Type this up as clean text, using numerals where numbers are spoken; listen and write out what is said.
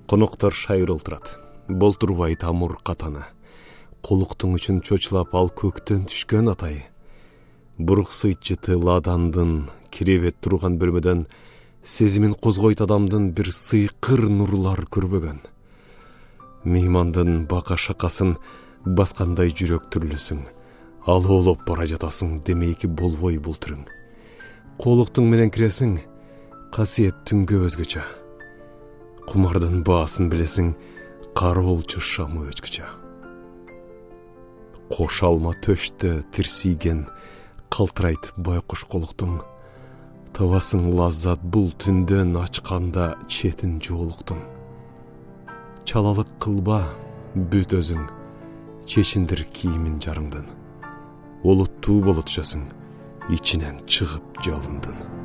Коноктор шайыр олтурат. Болтурбай тамур катаны. Колуктуң үчүн чочулап ал көктөн түшкөн атай. Бурук сыйчыты ладандын киребет турган бөлмөдөн сезимин козгойт адамдын бир сыйкыр нурлар көрбөгөн. Меймандын бака шакасын баскандай жүрөк түрлүсүң. Алоолоп бара жатасың, демейки болбой бул түрүң. Колуктуң менен киресиң, касиет түнгө өзгөчө. Кумардын баасын билесиң, кароолчу шамы өчкүчө. Кош алма төштө тирсийген калтырайт байкуш колуктуң. Табасың лаззат бул түндөн ачканда четин жоолуктун. Чалалык кылба, бүт өзүң, чечиндир кийимин жарыңдын. Олуттуу боло түшөсүң, ичинен чыгып жалындын.